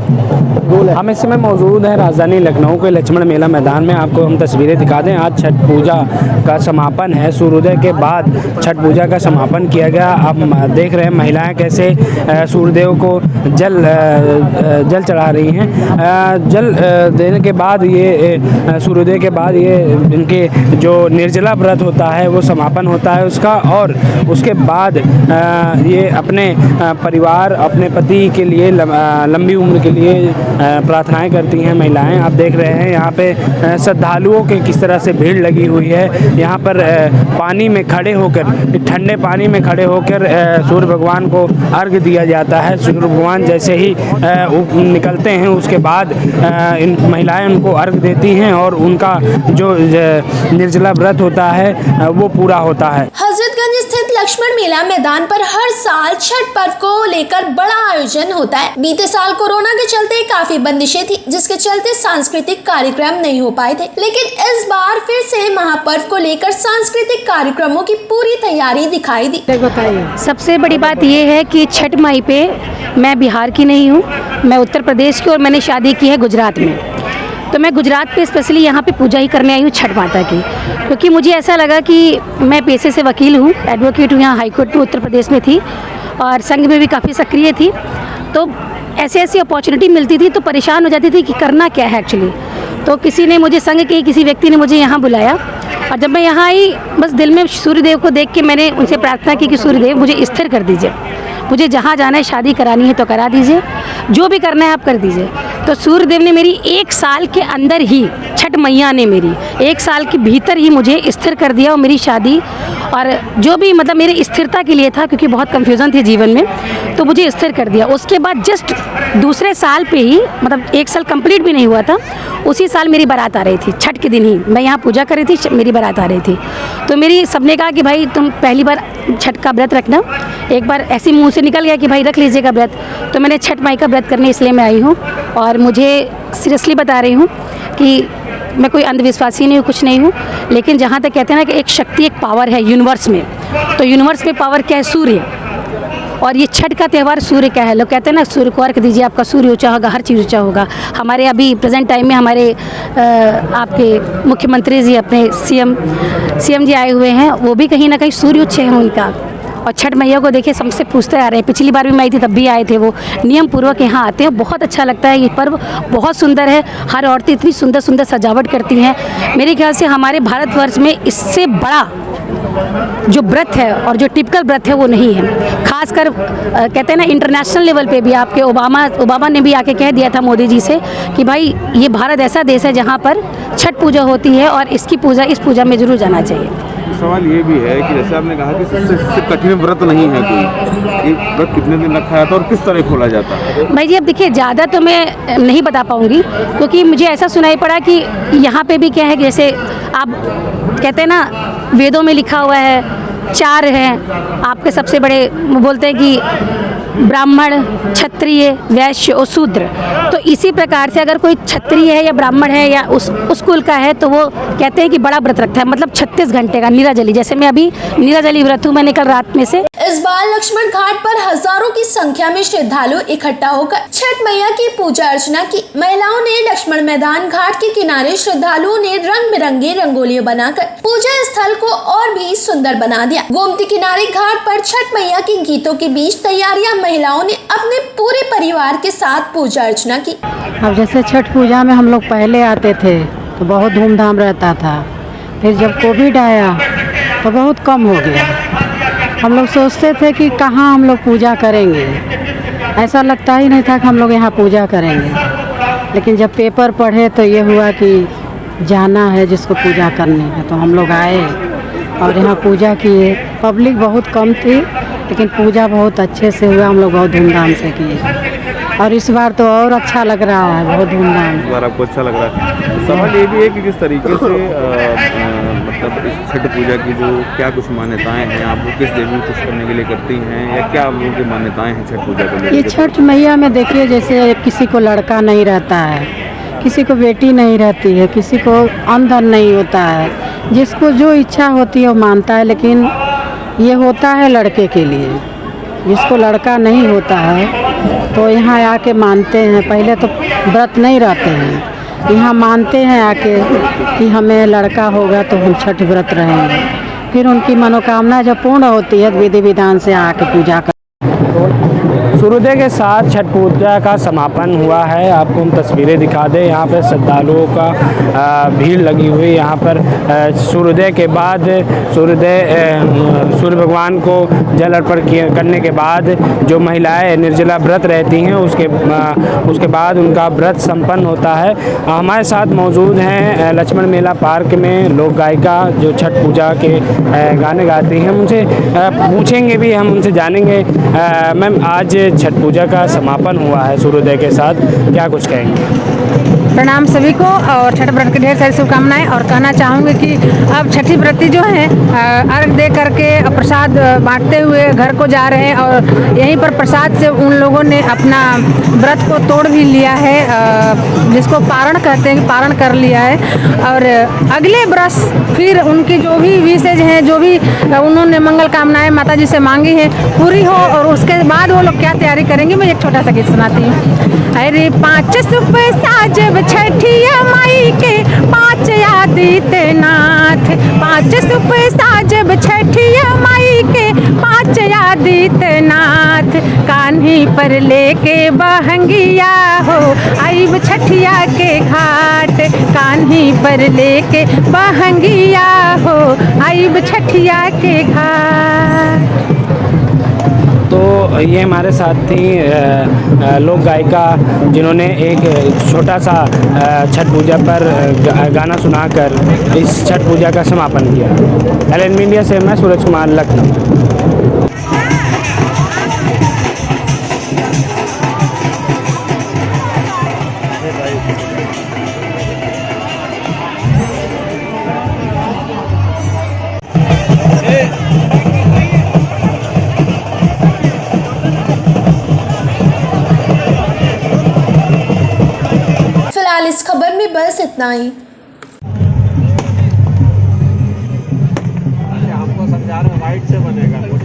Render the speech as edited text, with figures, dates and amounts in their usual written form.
हम इस समय मौजूद हैं राजधानी लखनऊ के लक्ष्मण मेला मैदान में। आपको हम तस्वीरें दिखा दें, आज छठ पूजा का समापन है। सूर्योदय के बाद छठ पूजा का समापन किया गया। आप देख रहे हैं महिलाएं कैसे सूर्यदेव को जल चढ़ा रही हैं। जल देने के बाद ये सूर्योदय के बाद ये इनके जो निर्जला व्रत होता है वो समापन होता है उसका, और उसके बाद ये अपने परिवार, अपने पति के लिए लंबी उम्र के लिए प्रार्थनाएं करती हैं महिलाएं। आप देख रहे हैं यहाँ पे श्रद्धालुओं के किस तरह से भीड़ लगी हुई है। यहाँ पर पानी में खड़े होकर, ठंडे पानी में खड़े होकर सूर्य भगवान को अर्घ्य दिया जाता है। सूर्य भगवान जैसे ही निकलते हैं उसके बाद इन महिलाएं उनको अर्घ्य देती हैं और उनका जो निर्जला व्रत होता है वो पूरा होता है। हजरतगंज स्थित लक्ष्मण मेला मैदान पर हर साल छठ पर्व को लेकर बड़ा आयोजन होता है। बीते साल कोरोना के चलते काफी बंदिशें थी, जिसके चलते सांस्कृतिक कार्यक्रम नहीं हो पाए थे, लेकिन इस बार फिर से महापर्व को लेकर सांस्कृतिक कार्यक्रमों की पूरी तैयारी दिखाई दी। सबसे बड़ी बात यह है कि छठ माई पे मैं बिहार की नहीं हूँ, मैं उत्तर प्रदेश की, और मैंने शादी की है गुजरात में। तो मैं गुजरात पे स्पेशली यहाँ पे पूजा ही करने आई हूँ छठ माता की, क्योंकि मुझे ऐसा लगा कि मैं पेशे से वकील हूँ, एडवोकेट हूँ, यहाँ हाईकोर्ट में उत्तर प्रदेश में थी और संघ में भी काफ़ी सक्रिय थी। तो ऐसी ऐसी अपॉर्चुनिटी मिलती थी तो परेशान हो जाती थी कि करना क्या है एक्चुअली। तो किसी ने मुझे, संघ के किसी व्यक्ति ने मुझे यहाँ बुलाया, और जब मैं यहाँ आई बस दिल में सूर्यदेव को देख के मैंने उनसे प्रार्थना की कि सूर्यदेव मुझे स्थिर कर दीजिए, मुझे जहाँ जाना है, शादी करानी है तो करा दीजिए, जो भी करना है आप कर दीजिए। तो सूर्यदेव ने मेरी 1 साल के अंदर ही, छठ मैया ने मेरी 1 साल के भीतर ही मुझे स्थिर कर दिया, और मेरी शादी और जो भी मतलब मेरी स्थिरता के लिए था, क्योंकि बहुत कंफ्यूजन थी जीवन में, तो मुझे स्थिर कर दिया। उसके बाद जस्ट दूसरे साल पे ही, मतलब 1 साल कंप्लीट भी नहीं हुआ था, उसी साल मेरी बारात आ रही थी। छठ के दिन ही मैं यहाँ पूजा कर रही थी, मेरी बारात आ रही थी। तो मेरी सबने कहा कि भाई तुम पहली बार छठ का व्रत रखना। एक बार ऐसे मुंह से निकल गया कि भाई रख लीजिएगा व्रत, तो मैंने छठ माई का व्रत करने इसलिए मैं आई हूँ। और मुझे सीरियसली बता रही हूँ कि मैं कोई अंधविश्वासी नहीं हूँ, कुछ नहीं हूँ, लेकिन जहाँ तक कहते हैं ना कि एक शक्ति, एक पावर है यूनिवर्स में, तो यूनिवर्स में पावर क्या है? सूर्य। और ये छठ का त्यौहार सूर्य का है। लोग कहते हैं ना सूर्य को अर्घ दीजिए, आपका सूर्य ऊंचा होगा, हर चीज़ ऊंचा होगा। हमारे अभी प्रेजेंट टाइम में हमारे आपके मुख्यमंत्री जी, अपने सीएम जी आए हुए हैं, वो भी कहीं ना कहीं सूर्य उच्च है उनका। और छठ मैया को देखिए सबसे पूछते आ रहे हैं। पिछली बार भी मैं आई थी तब भी आए थे, वो नियम पूर्वक यहाँ आते हैं। बहुत अच्छा लगता है, ये पर्व बहुत सुंदर है। हर औरतें इतनी सुंदर सुंदर सजावट करती हैं। मेरे ख्याल से हमारे भारतवर्ष में इससे बड़ा जो व्रत है और जो टिपिकल व्रत है वो नहीं है। खासकर कहते हैं ना इंटरनेशनल लेवल पे भी, आपके ओबामा ने भी आके कह दिया था मोदी जी से कि भाई ये भारत ऐसा देश है जहाँ पर छठ पूजा होती है और इस पूजा में जरूर जाना चाहिए। सवाल ये भी है कि जैसे आपने कहा कि सबसे कठिन व्रत नहीं है कोई, ये व्रत कितने दिन रखा जाता है और किस तरह खोला जाता है? भाई जी अब देखिए ज़्यादा तो मैं नहीं बता पाऊँगी, क्योंकि मुझे ऐसा सुनाई पड़ा कि यहाँ पे भी क्या है, जैसे आप कहते हैं ना वेदों में लिखा हुआ है 4 हैं आपके सबसे बड़े, बोलते हैं कि ब्राह्मण, क्षत्रिय, वैश्य और शूद्र। तो इसी प्रकार से अगर कोई क्षत्रिय है या ब्राह्मण है या उस कुल का है तो वो कहते हैं कि बड़ा व्रत रखता है, मतलब 36 घंटे का निराजली। जैसे मैं अभी निराजली व्रत हूँ, मैंने कल रात में से। इस बार लक्ष्मण घाट पर हजारों की संख्या में श्रद्धालु इकट्ठा होकर छठ मैया की पूजा अर्चना की। महिलाओं ने लक्ष्मण मैदान घाट के किनारे श्रद्धालुओं ने रंग बिरंगे रंगोलियां बनाकर पूजा स्थल को और भी सुंदर बना दिया। गोमती किनारे घाट पर छठ मैया के गीतों के बीच तैयारियां महिलाओं ने अपने पूरे परिवार के साथ पूजा अर्चना की। अब जैसे छठ पूजा में हम लोग पहले आते थे तो बहुत धूमधाम रहता था, फिर जब कोविड आया तो बहुत कम हो गया। हम लोग सोचते थे कि कहाँ हम लोग पूजा करेंगे, ऐसा लगता ही नहीं था कि हम लोग यहाँ पूजा करेंगे। लेकिन जब पेपर पढ़े तो ये हुआ कि जाना है जिसको पूजा करनी है, तो हम लोग आए और यहाँ पूजा किए। पब्लिक बहुत कम थी लेकिन पूजा बहुत अच्छे से हुआ, हम लोग बहुत धूमधाम से किए और इस बार तो और अच्छा लग रहा है, बहुत धूमधाम। इस बार आपको अच्छा लग रहा है। सवाल ये भी है कि किस तरीके से मतलब इस छठ पूजा की जो क्या कुछ मान्यताएं हैं, आप वो किस देवी को खुश करने के लिए करती हैं या क्या आप लोगों की मान्यताएं हैं छठ पूजा के लिए? ये छठ मैया में देखिए, जैसे किसी को लड़का नहीं रहता है, किसी को बेटी नहीं रहती है, किसी को अंधन नहीं होता है, जिसको जो इच्छा होती है वो मानता है। लेकिन ये होता है लड़के के लिए, जिसको लड़का नहीं होता है तो यहाँ आके मानते हैं। पहले तो व्रत नहीं रहते हैं, यहाँ मानते हैं आके कि हमें लड़का होगा तो हम छठ व्रत रहेंगे। फिर उनकी मनोकामना जब पूर्ण होती है विधि विधान से आके पूजा कर। सूर्योदय के साथ छठ पूजा का समापन हुआ है। आपको हम तस्वीरें दिखा दें, यहाँ पर श्रद्धालुओं का भीड़ लगी हुई। यहाँ पर सूर्योदय के बाद सूर्य भगवान को जल अर्पण करने के बाद जो महिलाएं निर्जला व्रत रहती हैं उसके बाद उनका व्रत संपन्न होता है। हमारे साथ मौजूद हैं लक्ष्मण मेला पार्क में लोक गायिका जो छठ पूजा के गाने गाती हैं। उनसे पूछेंगे भी, हम उनसे जानेंगे। मैम, आज छठ पूजा का समापन हुआ है सूर्योदय के साथ, क्या कुछ कहेंगे? प्रणाम सभी को और छठ व्रत की ढेर सारी शुभकामनाएं। और कहना चाहूँगी कि अब छठी व्रती जो हैं अर्घ दे करके प्रसाद बांटते हुए घर को जा रहे हैं और यहीं पर प्रसाद से उन लोगों ने अपना व्रत को तोड़ भी लिया है, जिसको पारण कहते हैं, पारण कर लिया है। और अगले वर्ष फिर उनकी जो भी विशेष हैं, जो भी उन्होंने मंगल कामनाएं माता जी से मांगी हैं पूरी हो। और उसके बाद वो लोग क्या तैयारी करेंगे, मैं एक छोटा सा गीत सुनाती हूँ। अरे 5 सुबह साजब छठिया माई के 5 आदित्यनाथ, 5 सुबह साजब छठिया माई के 5 आदित्यनाथ, कान्ही पर लेके बहंगिया हो आइब छठिया के घाट, कान्ही पर लेके बहंगिया हो आइब छठिया के घाट। तो ये हमारे साथ थी लोक गायिका जिन्होंने एक छोटा सा छठ पूजा पर गाना सुनाकर इस छठ पूजा का समापन किया। LN मीडिया से मैं सूरज कुमार, लखनऊ। फिलहाल इस खबर में बस इतना ही। आपको समझा रहे हैं, वाइट से बनेगा।